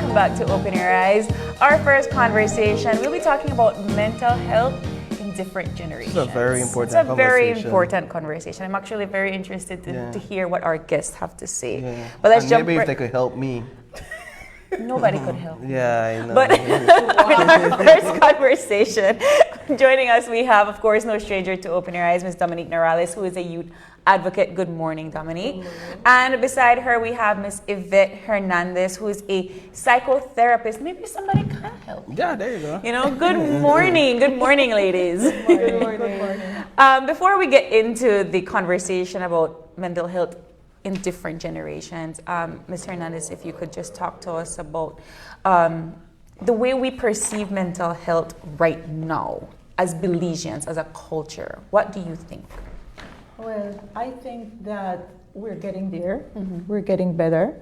welcome back to Open Your Eyes. Our first conversation, we'll be talking about mental health in different generations. It's a very important conversation. It's a very important conversation. I'm actually very interested to hear what our guests have to say. Yeah. But let's jump maybe if they could help me. Nobody could help. Yeah, I know. But our first conversation, joining us, we have, of course, no stranger to Open Your Eyes, Ms. Dominique Norales, who is a youth advocate. Good morning, Dominique. Good morning. And beside her, we have Ms. Yvette Hernandez, who is a psychotherapist. Maybe somebody can help. Yeah, there you go. You know, good morning. Good morning, ladies. Good morning. Good morning. Before we get into the conversation about mental health in different generations, Ms. Hernandez, if you could just talk to us about the way we perceive mental health right now as Belizeans, as a culture. What do you think? Well, I think that we're getting there. Mm-hmm. We're getting better,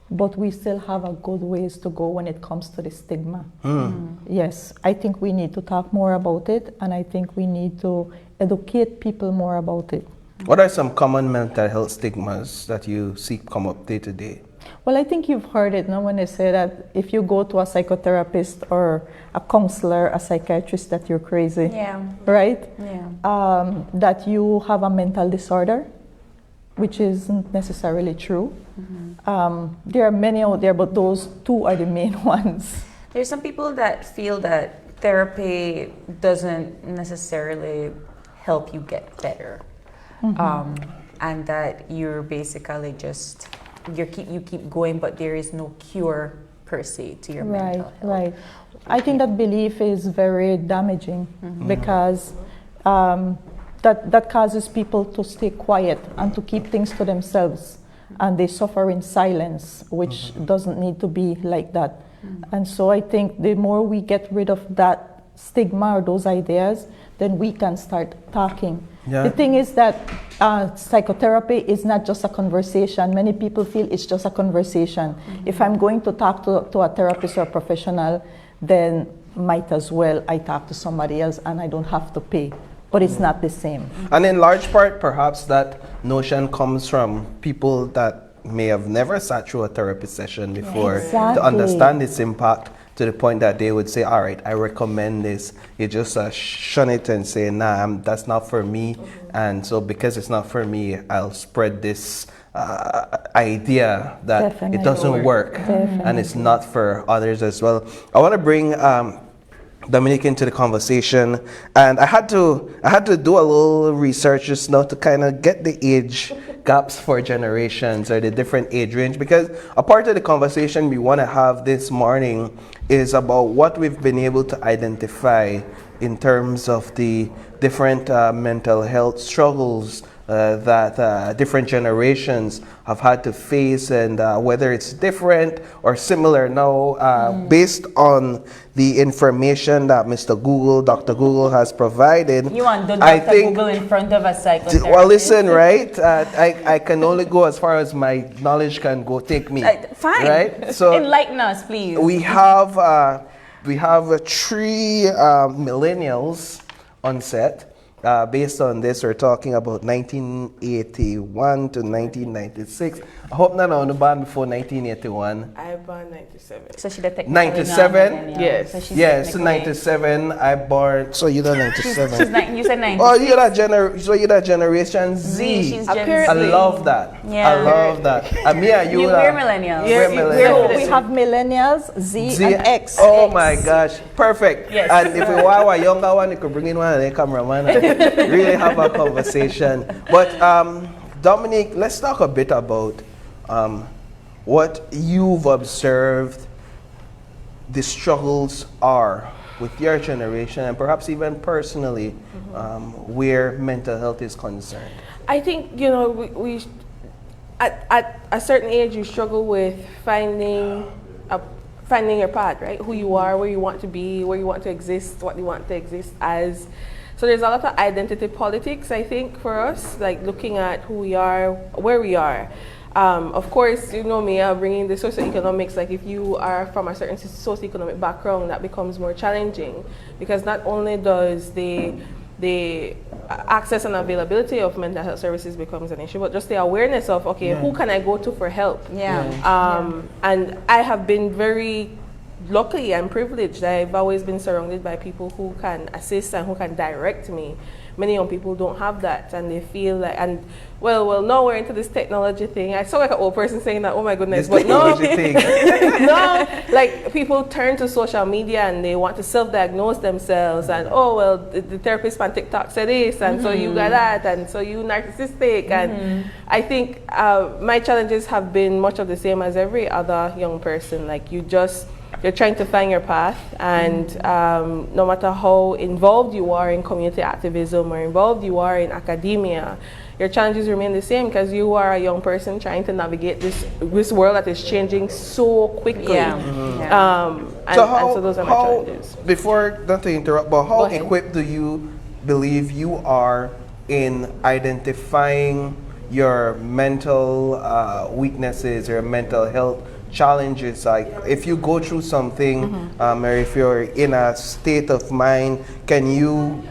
but we still have a good ways to go when it comes to the stigma. Mm-hmm. Yes, I think we need to talk more about it, and I think we need to educate people more about it. What are some common mental health stigmas that you see come up day to day? Well, I think you've heard it, no? When they say that if you go to a psychotherapist or a counselor, a psychiatrist, that you're crazy. Yeah. Right? Yeah. That you have a mental disorder, which isn't necessarily true. Mm-hmm. There are many out there, but those two are the main ones. There's some people that feel that therapy doesn't necessarily help you get better. Mm-hmm. And that you're basically just you keep going, but there is no cure per se to your mental health. Right. I think that belief is very damaging because that causes people to stay quiet and to keep things to themselves, and they suffer in silence, which doesn't need to be like that. And so I think the more we get rid of that stigma or those ideas, then we can start talking. Yeah. The thing is that psychotherapy is not just a conversation. Many people feel it's just a conversation. If I'm going to talk to a therapist or a professional, then might as well I talk to somebody else and I don't have to pay. But it's not the same. And in large part, perhaps that notion comes from people that may have never sat through a therapy session before to understand its impact, to the point that they would say, all right, I recommend this. You just shun it and say, nah, that's not for me. And so because it's not for me, I'll spread this idea that it doesn't work. And it's not for others as well. I want to bring Dominique into the conversation. And I had to do a little research just now to kind of get the age gaps for generations or the different age range, because a part of the conversation we want to have this morning is about what we've been able to identify in terms of the different mental health struggles that different generations have had to face, and whether it's different or similar now, based on the information that Dr. Google has provided. You want Dr. Google in front of a psychotherapist? Well, listen, right? I can only go as far as my knowledge can go take me. Fine. Right? So enlighten us, please. We have 3 millennials on set. Based on this, we're talking about 1981 to 1996. I hope none of them born before 1981. I born 97. So she did 97? Yes. So yes, 97. I born. So you're 97. You said 96. Oh, you're that generation Z. She's I love that. Yeah. I love that. Me and you we're millennials. We're millennials. So we have millennials, Z and X. Oh my gosh, perfect. Yes. And if we want a younger one, you could bring in one of the cameraman and really have a conversation. But Dominique, let's talk a bit about what you've observed the struggles are with your generation, and perhaps even personally, where mental health is concerned. I think, we at a certain age, you struggle with finding your path, right? Who you are, where you want to be, where you want to exist, what you want to exist as. So there's a lot of identity politics, I think, for us, like looking at who we are, where we are. Of course, you know me, bringing the socioeconomics, like if you are from a certain socioeconomic background, that becomes more challenging, because not only does the the access and availability of mental health services becomes an issue, but just the awareness of, okay, who can I go to for help? And I have been very lucky and privileged. I've always been surrounded by people who can assist and who can direct me. Many young people don't have that, and they feel like, and well, now we're into this technology thing. I saw like an old person saying that, oh my goodness, but no, no, like people turn to social media and they want to self-diagnose themselves, and oh well, the therapist on TikTok said this, and so you got that, and so you narcissistic, and I think my challenges have been much of the same as every other young person. Like you're trying to find your path, and no matter how involved you are in community activism or involved you are in academia, your challenges remain the same because you are a young person trying to navigate this world that is changing so quickly. And so those are my challenges. Before, not to interrupt, but how equipped do you believe you are in identifying your mental weaknesses, your mental health challenges? Like if you go through something or if you're in a state of mind, can you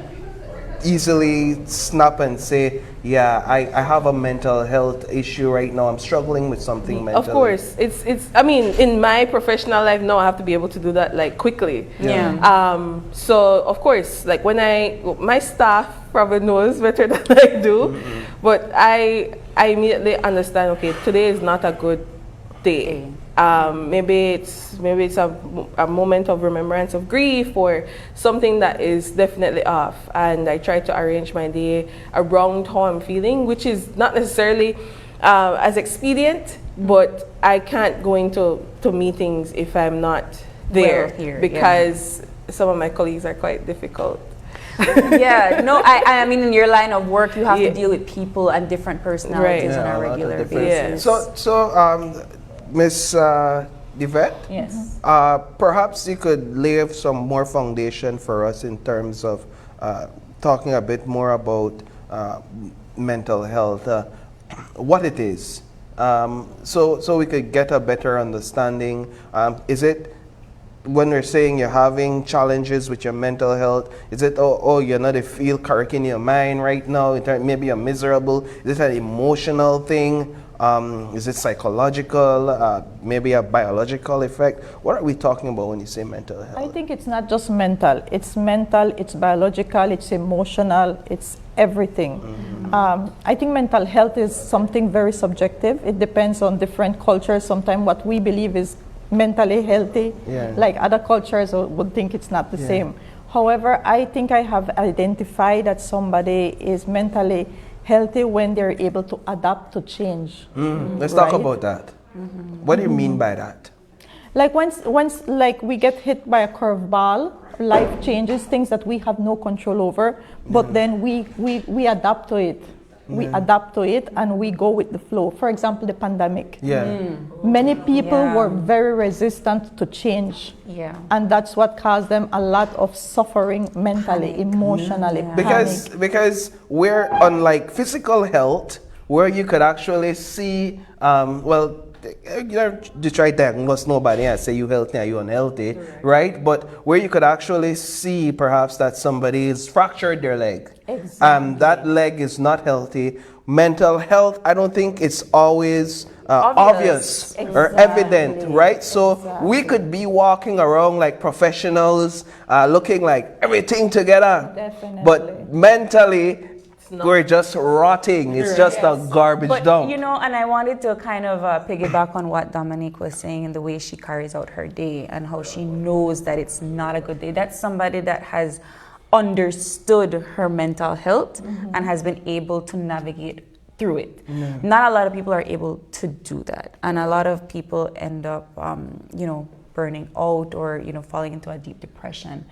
easily snap and say, yeah, I have a mental health issue right now, I'm struggling with something mentally? Of course, it's I mean, in my professional life now, I have to be able to do that like quickly. So of course, like when my staff probably knows better than I do, but I immediately understand, okay, today is not a good day. Maybe it's a moment of remembrance of grief or something that is definitely off, and I try to arrange my day around how I'm feeling, which is not necessarily as expedient, but I can't go into meetings if I'm not there, because some of my colleagues are quite difficult. I mean, in your line of work, you have to deal with people and different personalities on a regular basis. So Miss Yvette, yes, perhaps you could lay some more foundation for us in terms of talking a bit more about mental health, what it is, so we could get a better understanding. Is it, when we're saying you're having challenges with your mental health, is it, you're not feel correct in your mind right now, maybe you're miserable? Is it an emotional thing? Is it psychological, maybe a biological effect? What are we talking about when you say mental health? I think it's not just mental, it's biological, it's emotional, it's everything. I think mental health is something very subjective. It depends on different cultures. Sometimes what we believe is mentally healthy, like other cultures would think it's not the same. However, I think I have identified that somebody is mentally healthy when they're able to adapt to change. Let's talk about that. What do you mean by that? Like once like we get hit by a curveball, life changes, things that we have no control over, but then we adapt to it. We adapt to it and we go with the flow. For example, the pandemic. Many people were very resistant to change. And that's what caused them a lot of suffering mentally, emotionally. Because we're unlike physical health, where you could actually see, you try to diagnose nobody and say you healthy and you unhealthy, right? But where you could actually see perhaps that somebody is fractured their leg, that leg is not healthy. Mental health, I don't think it's always obvious or evident, right? So we could be walking around like professionals, looking like everything together, but mentally we're just rotting. It's just a garbage dump. You know, and I wanted to kind of piggyback on what Dominique was saying and the way she carries out her day and how she knows that it's not a good day. That's somebody that has understood her mental health and has been able to navigate through it. Not a lot of people are able to do that. And a lot of people end up, burning out or, falling into a deep depression,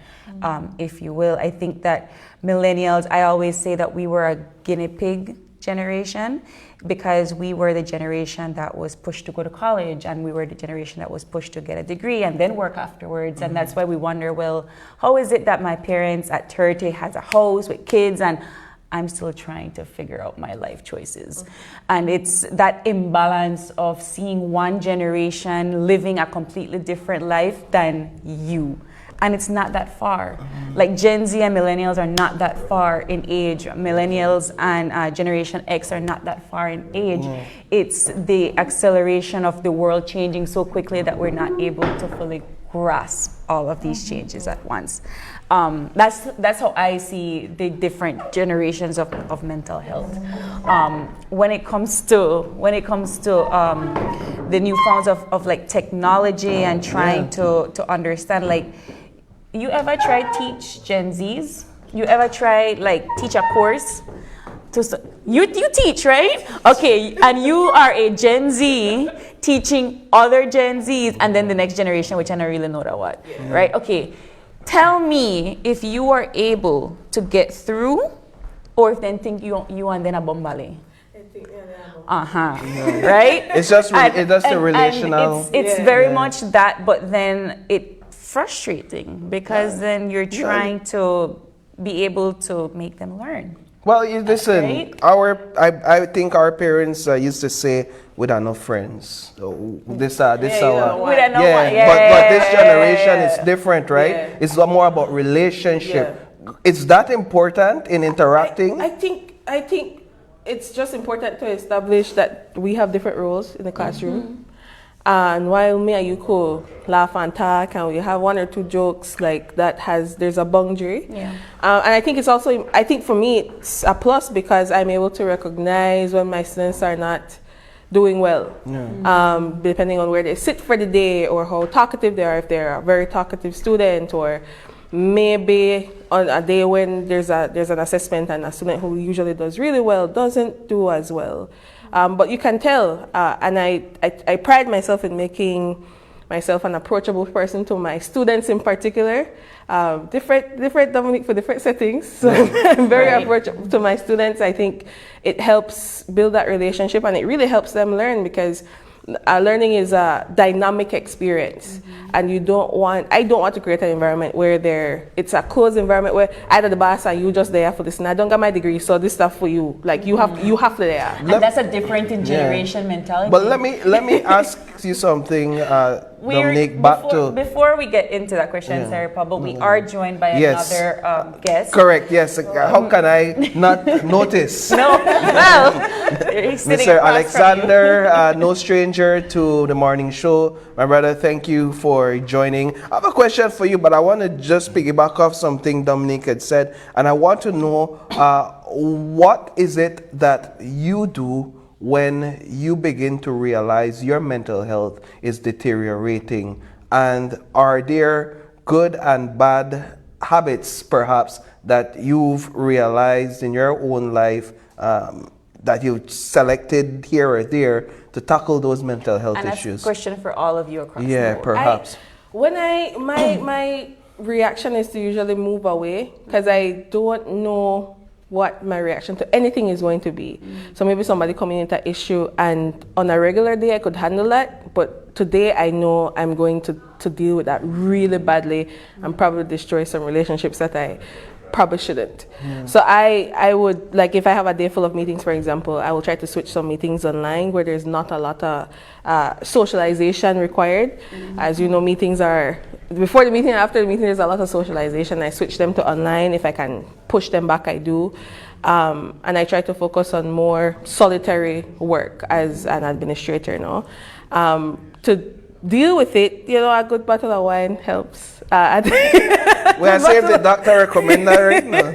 if you will. I think that millennials, I always say that we were a guinea pig generation because we were the generation that was pushed to go to college and we were the generation that was pushed to get a degree and then work afterwards. And that's why we wonder, well, how is it that my parents at 30 has a house with kids and I'm still trying to figure out my life choices. And it's that imbalance of seeing one generation living a completely different life than you. and it's not that far. Like Gen Z and millennials are not that far in age. Millennials and Generation X are not that far in age. It's the acceleration of the world changing so quickly that we're not able to fully grasp all of these changes at once. That's how I see the different generations of mental health. When it comes to the new forms of like technology and trying to understand, like, you ever try teach Gen Zs? You ever try like teach a course? You teach, right? Okay, and you are a Gen Z teaching other Gen Zs and then the next generation, which I don't really know that what, right? Okay, tell me if you are able to get through, or if they think you and then a bombale. Right? It's just a relational. It's very much that, but then it's frustrating because then you're trying to be able to make them learn. Well, listen, right? I think our parents used to say, "We don't know friends." So this our We don't know what. But this generation is different, right? Yeah. It's more about relationship. Yeah. Is that important in interacting? I think it's just important to establish that we have different roles in the classroom. And while me and you could laugh and talk and we have one or two jokes like that, there's a boundary. Yeah. And I think it's also, I think for me it's a plus because I'm able to recognize when my students are not doing well, depending on where they sit for the day or how talkative they are, if they're a very talkative student, or maybe on a day when there's an assessment and a student who usually does really well doesn't do as well. But you can tell, and I pride myself in making myself an approachable person to my students in particular. Different Dominique for different settings. So I'm very approachable to my students. I think it helps build that relationship, and it really helps them learn because learning is a dynamic experience, and I don't want to create an environment where it's a closed environment where either the boss and you just there for this. And I don't got my degree, so this stuff for you. Like you have to there. And that's a different in generation mentality. But let me ask you something, Dominique. Before we get into that question, Sarah Pablo, we are joined by another guest. Correct. Yes. How can I not notice? No. Well, Mr. Alexander, no stranger to the morning show. My brother, thank you for joining. I have a question for you, but I want to just piggyback off something Dominique had said, and I want to know what is it that you do when you begin to realize your mental health is deteriorating, and are there good and bad habits perhaps that you've realized in your own life that you've selected here or there to tackle those mental health issues? That's a question for all of you across the board. Yeah, perhaps. My reaction is to usually move away because I don't know what my reaction to anything is going to be. So maybe somebody coming into an issue, and on a regular day I could handle that, but today I know I'm going to deal with that really badly and probably destroy some relationships that I probably shouldn't. So I would, like, if I have a day full of meetings, for example, I will try to switch some meetings online where there's not a lot of socialization required. As you know, meetings are before the meeting and after the meeting, there's a lot of socialization. I switch them to online. If I can push them back, I do. And I try to focus on more solitary work as an administrator now. To deal with it, a good bottle of wine helps. We are saying the doctor recommend that right now.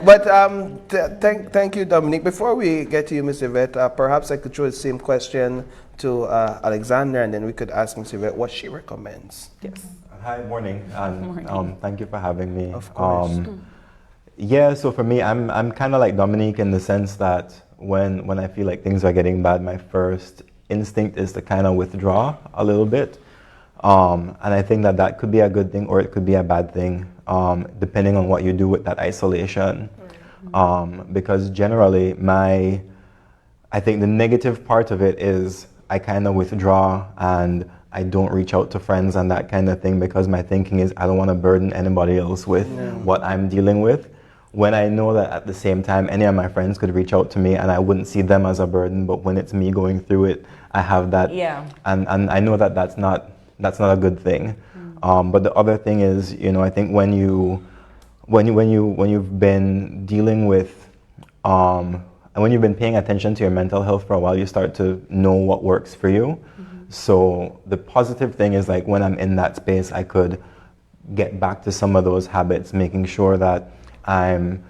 But thank you, Dominique. Before we get to you, Ms. Yvette, perhaps I could throw the same question to Alexander, and then we could ask Ms. Yvette what she recommends. Yes. Hi, morning, and thank you for having me. Of course. Yeah, so for me, I'm kind of like Dominique in the sense that when I feel like things are getting bad, my first instinct is to kind of withdraw a little bit. And I think that could be a good thing or it could be a bad thing, depending on what you do with that isolation. Because generally, I think the negative part of it is I kind of withdraw and I don't reach out to friends and that kind of thing because my thinking is I don't want to burden anybody else with what I'm dealing with. When I know that at the same time, any of my friends could reach out to me and I wouldn't see them as a burden, but when it's me going through it, I have that. Yeah. And I know that that's not a good thing. But the other thing is, I think when you've been dealing with, and when you've been paying attention to your mental health for a while, you start to know what works for you. So the positive thing is, like, when I'm in that space, I could get back to some of those habits, making sure that I'm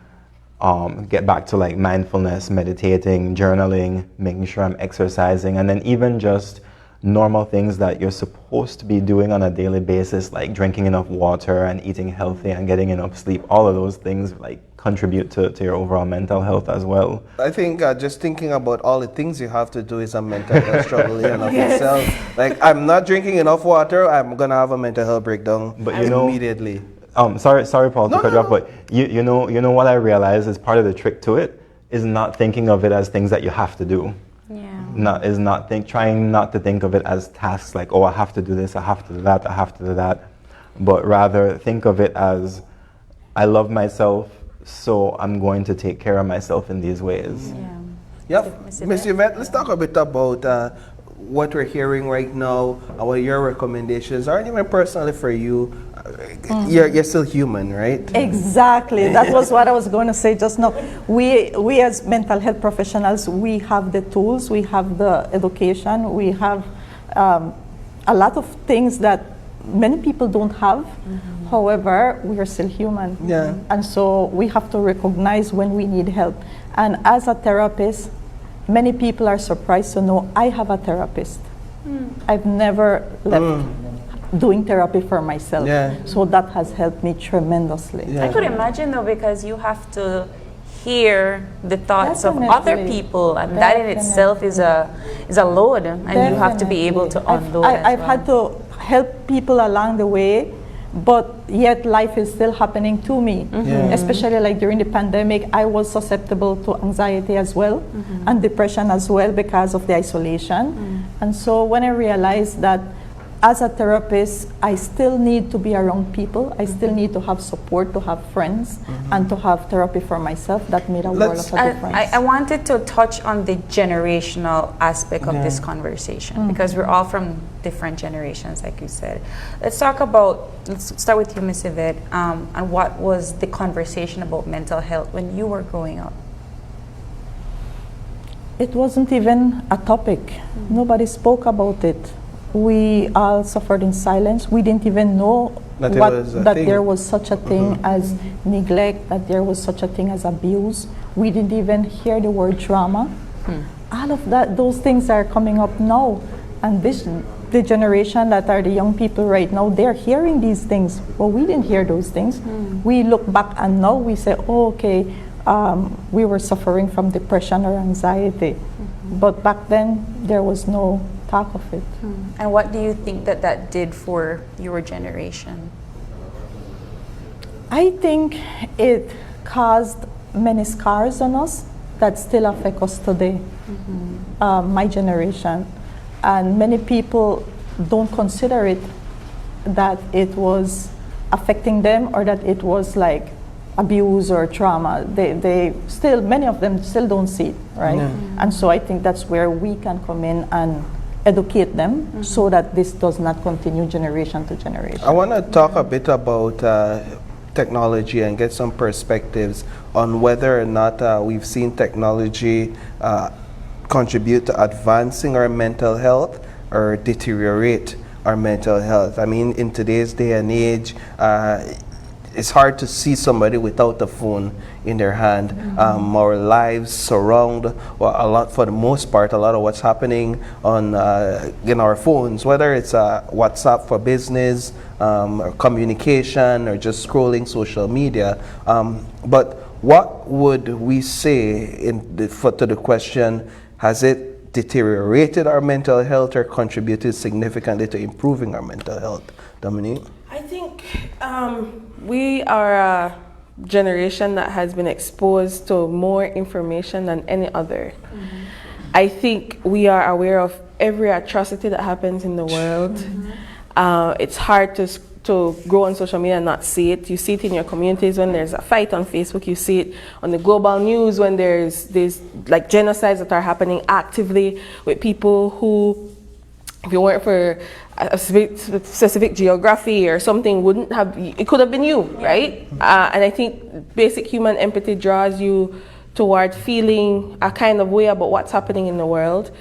get back to like mindfulness, meditating, journaling, making sure I'm exercising, and then even just normal things that you're supposed to be doing on a daily basis, like drinking enough water and eating healthy and getting enough sleep. All of those things like contribute to your overall mental health as well. I think just thinking about all the things you have to do is a mental health struggle in and of itself. Like, I'm not drinking enough water, I'm gonna have a mental health breakdown immediately. Sorry, Paul, to cut you off, but you know what I realize is part of the trick to it is not thinking of it as things that you have to do. Trying not to think of it as tasks, like, oh, I have to do this, I have to do that, I have to do that, but rather think of it as, I love myself, so I'm going to take care of myself in these ways. Ms. Yvette, let's talk a bit about what we're hearing right now, what your recommendations are, and even personally for you. You're still human, right? Exactly. That was what I was going to say just now. We as mental health professionals, we have the tools, we have the education, we have a lot of things that many people don't have. However, we are still human. And so we have to recognize when we need help. And as a therapist, many people are surprised to know I have a therapist. I've never left doing therapy for myself. So that has helped me tremendously. I could imagine though, because you have to hear the thoughts of other people, and that in itself is a load, and you have to be able to unload. I've had to help people along the way, but yet life is still happening to me. Especially like during the pandemic, I was susceptible to anxiety as well, and depression as well because of the isolation. And so when I realized that as a therapist, I still need to be around people. I still need to have support, to have friends, and to have therapy for myself. That made a world of a difference. I wanted to touch on the generational aspect of this conversation, because we're all from different generations, like you said. Let's start with you, Ms. Yvette, and what was the conversation about mental health when you were growing up? It wasn't even a topic. Nobody spoke about it. We all suffered in silence. We didn't even know that there was such a thing as neglect, that there was such a thing as abuse. We didn't even hear the word trauma. All of that, those things are coming up now. And the generation that are the young people right now, they're hearing these things. Well, we didn't hear those things. We look back and now we say, oh, okay, we were suffering from depression or anxiety. But back then, there was no talk of it. And what do you think that did for your generation? I think it caused many scars on us that still affect us today, my generation. And many people don't consider it that it was affecting them or that it was like abuse or trauma. They still, many of them still don't see it, right? And so I think that's where we can come in and educate them so that this does not continue generation to generation. I want to talk a bit about technology and get some perspectives on whether or not we've seen technology contribute to advancing our mental health or deteriorate our mental health. I mean, in today's day and age, it's hard to see somebody without a phone in their hand. Our lives surround, for the most part, a lot of what's happening on in our phones, whether it's WhatsApp for business, or communication, or just scrolling social media. But what would we say to the question, has it deteriorated our mental health or contributed significantly to improving our mental health? Dominique? I think we are a generation that has been exposed to more information than any other. I think we are aware of every atrocity that happens in the world. It's hard to go on social media and not see it. You see it in your communities when there's a fight on Facebook. You see it on the global news when there's like genocides that are happening actively with people who if it weren't for a specific geography or something, wouldn't have, it could have been you, right? And I think basic human empathy draws you toward feeling a kind of way about what's happening in the world.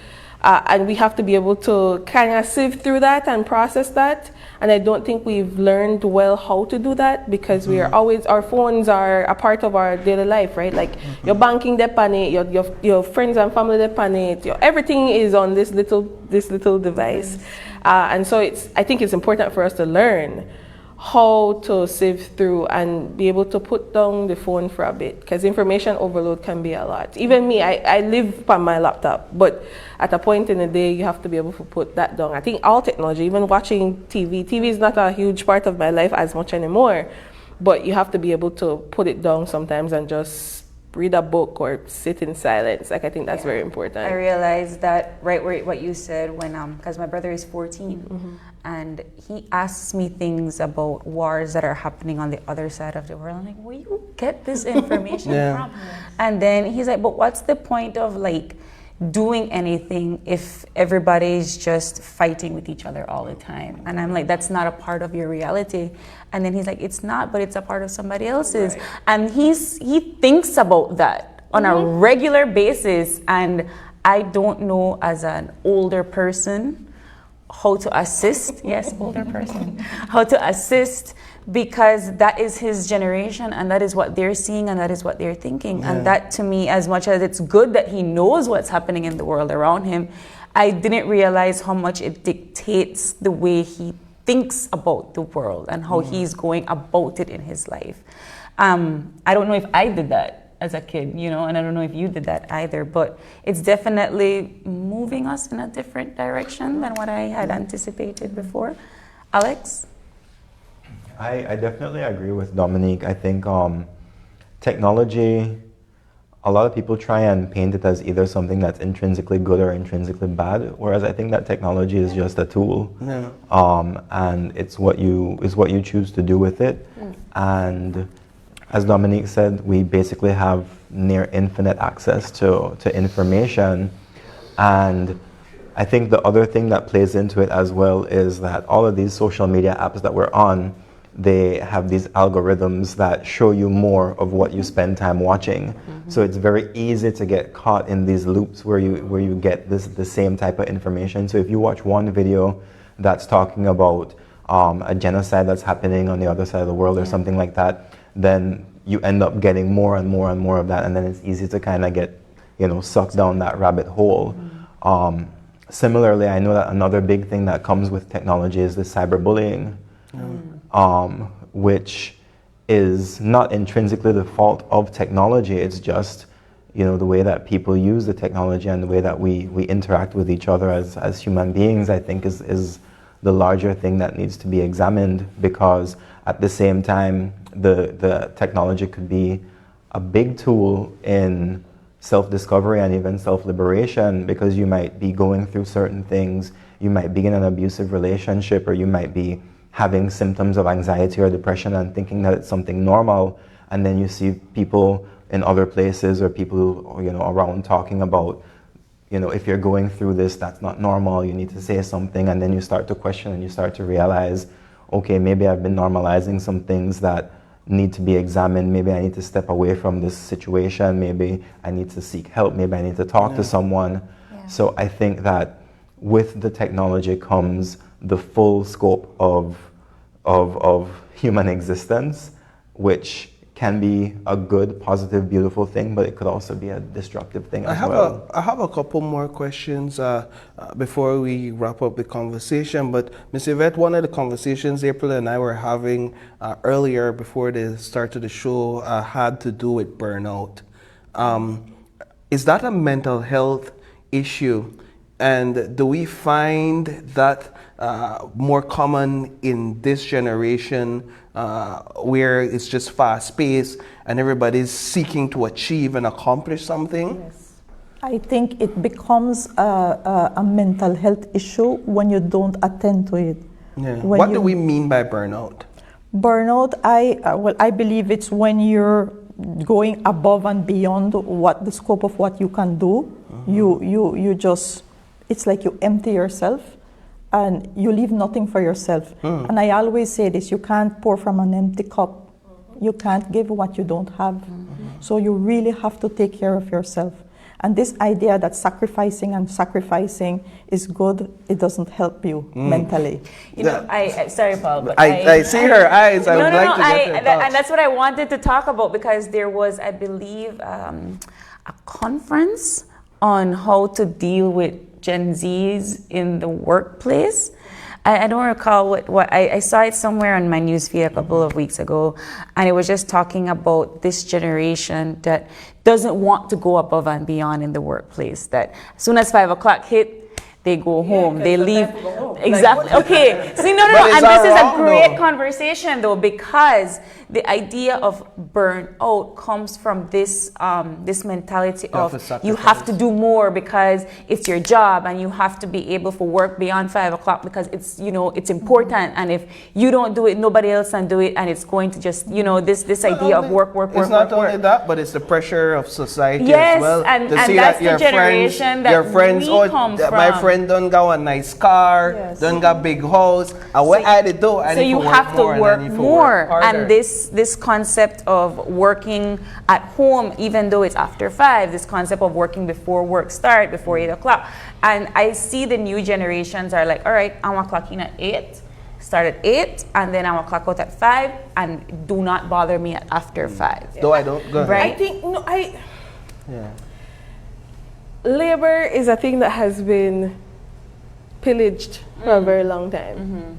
And we have to be able to kind of sieve through that and process that. And I don't think we've learned well how to do that, because we are always, our phones are a part of our daily life, right? Like your banking depend on it, your friends and family depend on it, everything is on this little device. And so I think it's important for us to learn how to sieve through and be able to put down the phone for a bit, because information overload can be a lot. Even me, I live on my laptop, but at a point in the day you have to be able to put that down. I think all technology, even watching TV is not a huge part of my life as much anymore, but you have to be able to put it down sometimes and just read a book or sit in silence. Like, I think that's very important. I realized that right where what you said when because my brother is 14 and he asks me things about wars that are happening on the other side of the world. I'm like, where you get this information from? And then he's like, but what's the point of like doing anything if everybody's just fighting with each other all the time? And I'm like, that's not a part of your reality. And then he's like, it's not, but it's a part of somebody else's. Right. And he thinks about that on a regular basis. And I don't know, as an older person, how to assist. Yes, older person. How to assist, because that is his generation and that is what they're seeing and that is what they're thinking. And that, to me, as much as it's good that he knows what's happening in the world around him, I didn't realize how much it dictates the way he thinks about the world and how he's going about it in his life. I don't know if I did that as a kid, and I don't know if you did that either, but it's definitely moving us in a different direction than what I had anticipated before. Alex? I definitely agree with Dominique. I think technology, a lot of people try and paint it as either something that's intrinsically good or intrinsically bad, whereas I think that technology is just a tool, and it's what you choose to do with it. And as Dominique said, we basically have near infinite access to information. And I think the other thing that plays into it as well is that all of these social media apps that we're on, they have these algorithms that show you more of what you spend time watching. So it's very easy to get caught in these loops where you get the same type of information. So if you watch one video that's talking about a genocide that's happening on the other side of the world or something like that, then you end up getting more and more and more of that, and then it's easy to kind of get, sucked down that rabbit hole. Similarly, I know that another big thing that comes with technology is the cyberbullying, which is not intrinsically the fault of technology. It's just, the way that people use the technology and the way that we interact with each other as human beings, I think is the larger thing that needs to be examined, because at the same time, the technology could be a big tool in self-discovery and even self-liberation, because you might be going through certain things, you might be in an abusive relationship, or you might be having symptoms of anxiety or depression and thinking that it's something normal, and then you see people in other places or people around talking about, if you're going through this, that's not normal, you need to say something, and then you start to question and you start to realize, okay, maybe I've been normalizing some things that need to be examined. Maybe I need to step away from this situation. Maybe I need to seek help. Maybe I need to talk to someone. So I think that with the technology comes the full scope of human existence, which can be a good, positive, beautiful thing, but it could also be a destructive thing as well. I have a couple more questions before we wrap up the conversation. But Ms. Yvette, one of the conversations April and I were having earlier before the start of the show had to do with burnout. Is that a mental health issue? And do we find that more common in this generation where it's just fast-paced and everybody's seeking to achieve and accomplish something? Yes. I think it becomes a mental health issue when you don't attend to it. What do we mean by burnout? Burnout, I believe it's when you're going above and beyond what the scope of what you can do. You just, it's like you empty yourself and you leave nothing for yourself. And I always say this, you can't pour from an empty cup. You can't give what you don't have. So you really have to take care of yourself. And this idea that sacrificing is good, it doesn't help you mentally. You know, sorry, Paul, but I see her eyes. I would like to get her thoughts. and that's what I wanted to talk about, because there was, I believe, a conference on how to deal with Gen Zs in the workplace. I don't recall what I saw it somewhere on my newsfeed a couple of weeks ago, and it was just talking about this generation that doesn't want to go above and beyond in the workplace. That as soon as 5 o'clock hit, they go home, they leave. Exactly. Okay. See, no. And this is a great conversation, though, because the idea of burnout comes from this this mentality of you have to do more because it's your job, and you have to be able to work beyond 5 o'clock because it's, you know, it's important, and if you don't do it, nobody else can do it, and it's going to just, you know, this idea of work. It's not only that, but it's the pressure of society yes, as well. and to see that's that the generation that your friends, we come from. My friend don't got a nice car, don't got big house, and what I did do, I so need you to have to work more, harder. and this concept of working at home, even though it's after 5, this concept of working before work start, before 8 o'clock, and I see the new generations are like, all right, I'm gonna clock in at 8, start at 8, and then I'm gonna clock out at 5, and do not bother me after 5. Though I don't go ahead. Right? I think labor is a thing that has been pillaged for a very long time,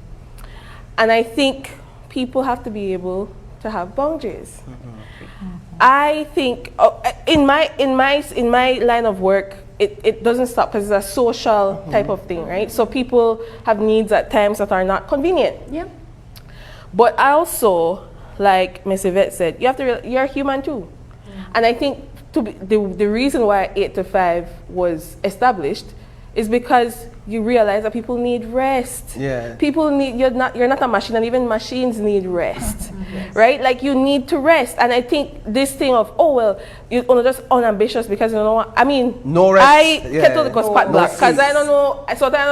and I think people have to be able to have boundaries. I think in my line of work, it doesn't stop because it's a social type of thing, right? So people have needs at times that are not convenient. Yeah. But also, like Miss Yvette said, you have to you're human too, and I think the reason why 8 to 5 was established is because you realize that people need rest. Yeah. People need, you're not a machine, and even machines need rest. Right? Like, you need to rest. And I think this thing of, oh well, you're just unambitious because you don't know what, I mean, no rest. I get to the spot black because sleep. I don't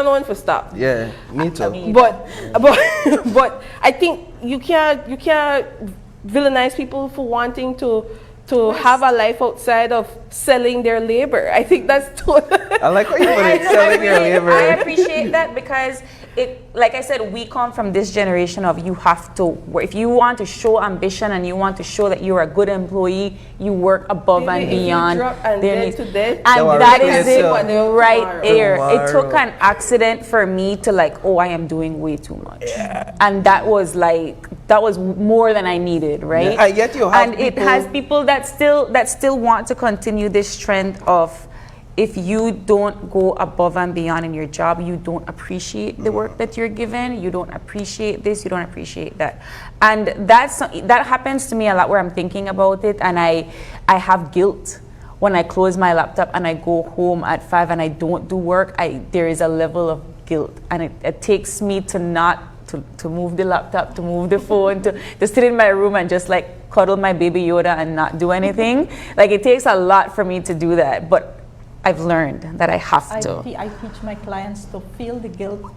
know when to stop. Yeah, me too. But I think you can't villainize people for wanting to have a life outside of selling their labor. I think that's I like what you put it, selling your labor. I appreciate that, because it, like I said, we come from this generation of you have to, if you want to show ambition and you want to show that you're a good employee, you work above and beyond. And that is it right there. Tomorrow. It took an accident for me to like, oh, I am doing way too much. Yeah. And that was more than I needed, right? Yeah. And yet you have it has people that still want to continue this trend of, if you don't go above and beyond in your job, you don't appreciate the work that you're given, you don't appreciate this, you don't appreciate that. And that happens to me a lot, where I'm thinking about it, and I have guilt when I close my laptop and I go home at 5 and I don't do work. There is a level of guilt, and it takes me to move the laptop, to move the phone, to sit in my room and just like cuddle my baby Yoda and not do anything. Like, it takes a lot for me to do that, but I've learned that I have to. I teach my clients to feel the guilt,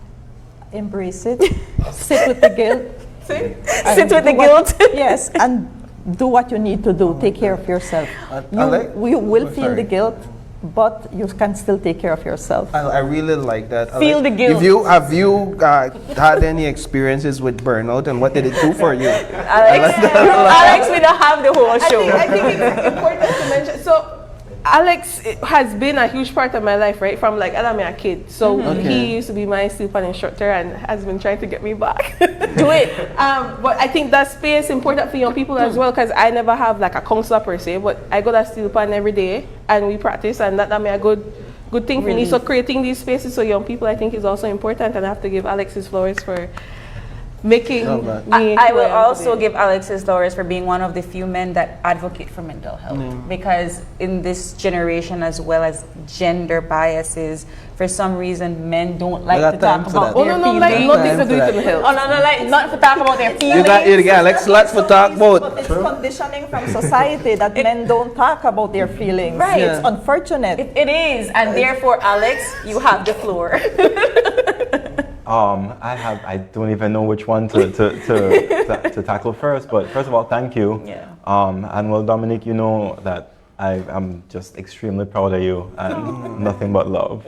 embrace it, sit with the guilt. Sit with the guilt. Yes, and do what you need to do. Take care of yourself. You will feel the guilt, but you can still take care of yourself. I really like that. Feel the guilt. Have you had any experiences with burnout, and what did it do for you? Alex, we don't have the whole show. I think it's important to mention. So, Alex has been a huge part of my life, right? From like I'm a kid. So he used to be my steel pan instructor and has been trying to get me back. Do it. But I think that space is important for young people as well, because I never have like a counselor per se, but I go to steel pan every day and we practice, and that made a good thing for me. So creating these spaces for young people, I think, is also important, and I have to give Alex his flowers for making me. I will also give Alex his flowers for being one of the few men that advocate for mental health, because in this generation, as well as gender biases, for some reason men don't like to talk about their feelings. Nothing to do with mental health. Not to talk about their feelings. You got it again, Alex. Let's talk about. But it's conditioning from society that men don't talk about their feelings. Right. It's unfortunate. It is, and therefore, Alex, you have the floor. I don't even know which one to tackle first, but first of all, thank you. Yeah. And well, Dominique, you know that I'm just extremely proud of you and nothing but love.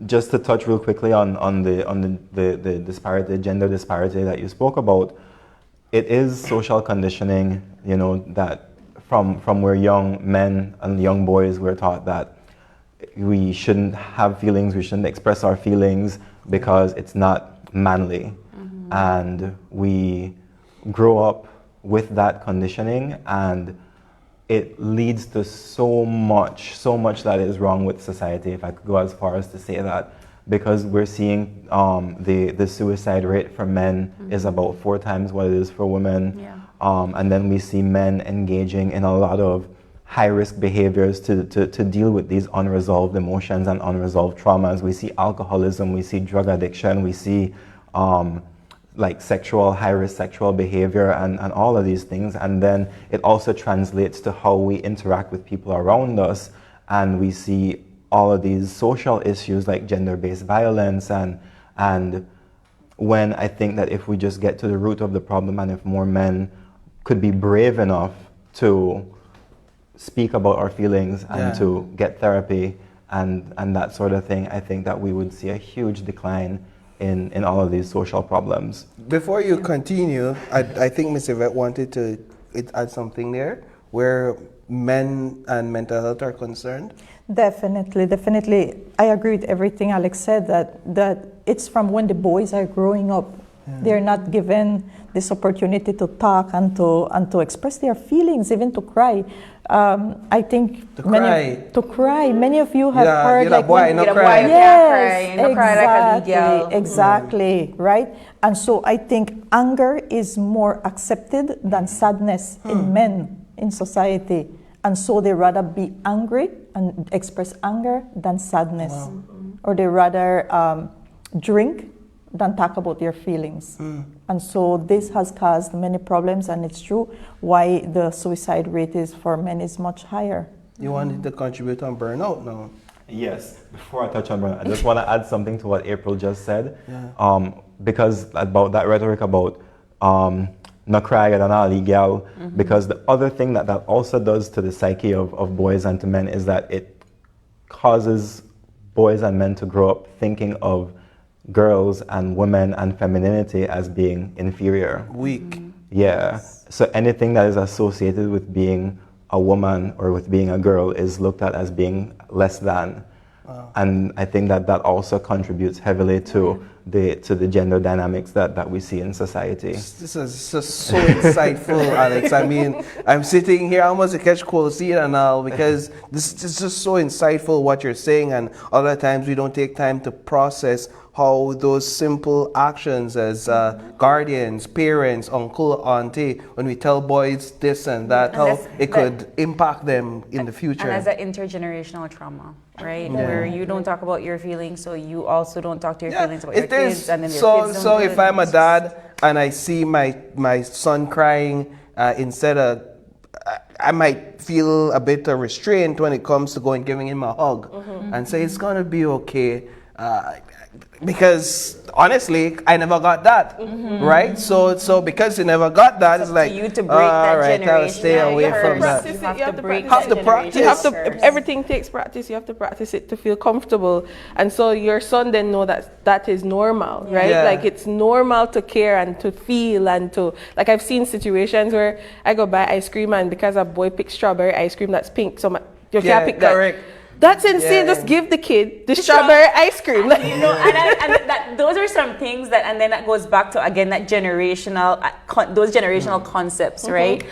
Just to touch real quickly on the disparity, gender disparity that you spoke about, it is social conditioning, you know, that from where young men and young boys were taught that we shouldn't have feelings, we shouldn't express our feelings because it's not manly. And we grow up with that conditioning, and it leads to so much that is wrong with society, if I could go as far as to say that, because we're seeing the suicide rate for men is about 4 times what it is for women. Yeah. And then we see men engaging in a lot of high-risk behaviors to deal with these unresolved emotions and unresolved traumas. We see alcoholism, we see drug addiction, we see like high-risk sexual behavior and all of these things. And then it also translates to how we interact with people around us. And we see all of these social issues like gender-based violence. And when I think that if we just get to the root of the problem, and if more men could be brave enough to speak about our feelings and to get therapy and that sort of thing, I think that we would see a huge decline in all of these social problems. Before you continue, I think Ms. Yvette wanted to add something there, where men and mental health are concerned. Definitely. I agree with everything Alex said, that it's from when the boys are growing up. They're not given this opportunity to talk and to express their feelings, even to cry. I think to cry. Many of you have heard like boy, no cry. Yes, exactly, right? And so I think anger is more accepted than sadness in men in society, and so they rather be angry and express anger than sadness, or they rather drink than talk about their feelings. And so this has caused many problems, and it's true why the suicide rate for men is much higher. You wanted to contribute on burnout now? Yes. Before I touch on burnout, I just want to add something to what April just said. Because about that rhetoric about no cry and all gal, because the other thing that also does to the psyche of boys and to men is that it causes boys and men to grow up thinking of girls and women and femininity as being inferior. Weak. Yeah. So anything that is associated with being a woman or with being a girl is looked at as being less than. And I think that also contributes heavily to the gender dynamics that we see in society. This is just so insightful, Alex. I mean, I'm sitting here almost to catch cold seat and all, because this is just so insightful what you're saying, and other times we don't take time to process how those simple actions as guardians, parents, uncle, auntie, when we tell boys this and that, how it could impact them in the future. And as an intergenerational trauma, right? Where you don't talk about your feelings, so you also don't talk to your feelings about your kids. And then your kids don't do if I'm a dad and I see my son crying, instead of, I might feel a bit of restraint when it comes to going giving him a hug and say it's gonna be okay. Because honestly, I never got that, right? So because you never got that, it's like, you to break that generation. I'll stay away from that. You have to break Have to practice. You have to. Everything takes practice. You have to practice it to feel comfortable, and so your son then know that is normal, right? Yeah. Like it's normal to care and to feel and to, like, I've seen situations where I go buy ice cream, and because a boy picks strawberry ice cream that's pink, so you can't pick that. Correct. That's insane. Just give the kid the strawberry ice cream. Like, You know, and those are some things and then that goes back to, again, that those generational concepts, right?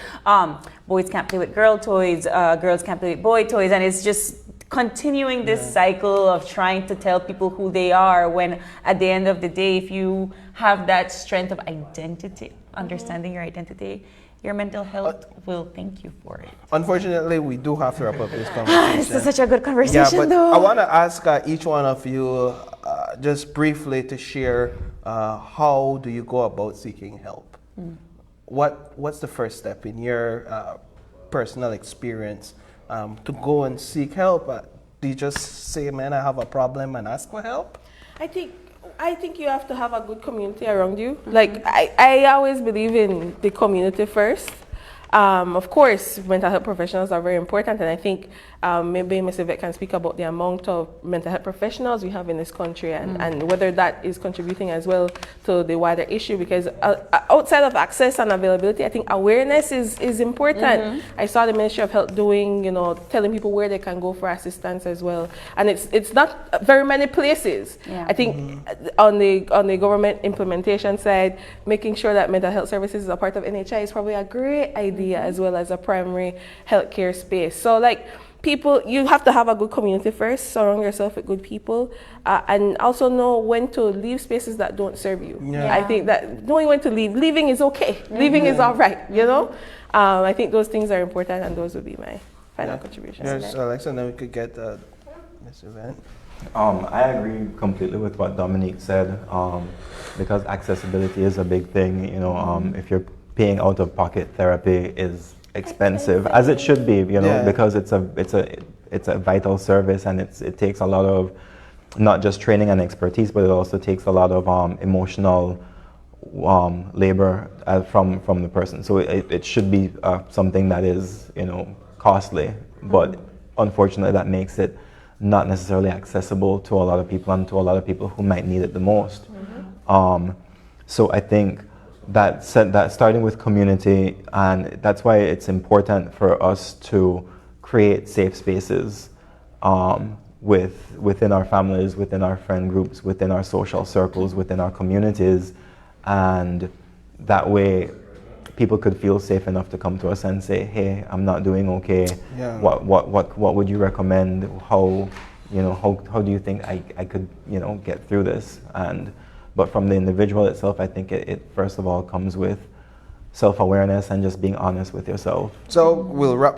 Boys can't play with girl toys, girls can't play with boy toys, and it's just continuing this cycle of trying to tell people who they are, when at the end of the day, if you have that strength of identity, understanding your identity, your mental health will thank you for it. Unfortunately, we do have to wrap up this conversation. This is such a good conversation, though. I want to ask each one of you just briefly to share how do you go about seeking help? What's the first step in your personal experience to go and seek help? Do you just say, man, I have a problem and ask for help? I think I think you have to have a good community around you. Like, I always believe in the community first. Of course, mental health professionals are very important, and I think maybe Ms. Yvette can speak about the amount of mental health professionals we have in this country, and whether that is contributing as well to the wider issue, because outside of access and availability, I think awareness is important. I saw the Ministry of Health doing, telling people where they can go for assistance as well, and it's not very many places. Yeah. I think on the government implementation side, making sure that mental health services is a part of NHI is probably a great idea, as well as a primary healthcare space. So like, people, you have to have a good community first, surround yourself with good people, and also know when to leave spaces that don't serve you. Yeah. I think that knowing when to leave, leaving is okay, leaving is all right, I think those things are important, and those would be my final contributions. Yes, Alexa, now we could get this event. I agree completely with what Dominique said, because accessibility is a big thing. If you're paying out of pocket, therapy is expensive, as it should be, because it's a vital service, and it takes a lot of not just training and expertise, but it also takes a lot of emotional labor from the person. So it should be something that is costly, but unfortunately that makes it not necessarily accessible to a lot of people, and to a lot of people who might need it the most. So I think that starting with community, and that's why it's important for us to create safe spaces within our families, within our friend groups, within our social circles, within our communities, and that way people could feel safe enough to come to us and say, hey, I'm not doing okay. Yeah. What would you recommend? How do you think I could get through this? But from the individual itself, I think it first of all comes with self-awareness and just being honest with yourself. So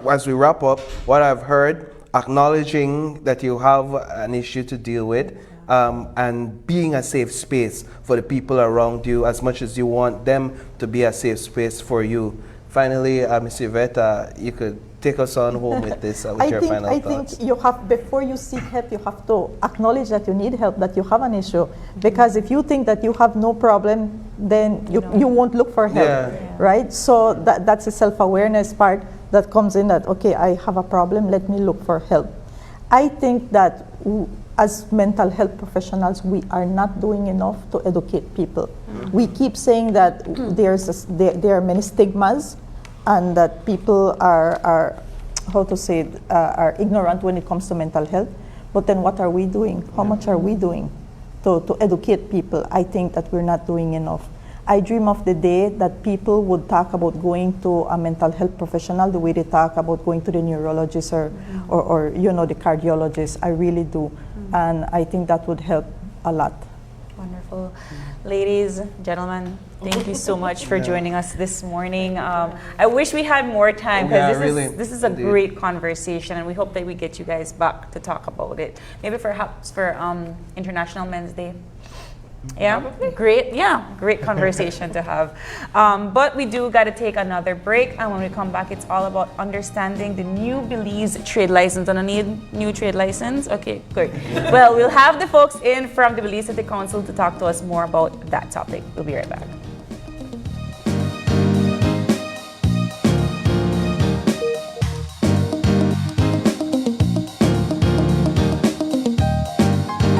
as we wrap up, what I've heard, acknowledging that you have an issue to deal with, and being a safe space for the people around you as much as you want them to be a safe space for you. Finally, Ms. Yvette, you could take us on home with this, with your final thoughts. I think you have, before you seek help, you have to acknowledge that you need help, that you have an issue. Because if you think that you have no problem, then you won't look for help, right? So that's a self-awareness part that comes in, that, okay, I have a problem, let me look for help. I think that as mental health professionals, we are not doing enough to educate people. We keep saying that there are many stigmas, and that people are ignorant when it comes to mental health. But then what are we doing? How much are we doing to educate people? I think that we're not doing enough. I dream of the day that people would talk about going to a mental health professional the way they talk about going to the neurologist or the cardiologist. I really do. And I think that would help a lot. Wonderful. Ladies, gentlemen, thank you so much for joining us this morning. I wish we had more time, because this is a great conversation, and we hope that we get you guys back to talk about it. Maybe perhaps for International Men's Day. Yeah, great conversation to have. But we do got to take another break, and when we come back, it's all about understanding the new Belize trade license. And I need new trade license. Okay, good. Well, we'll have the folks in from the Belize City Council to talk to us more about that topic. We'll be right back.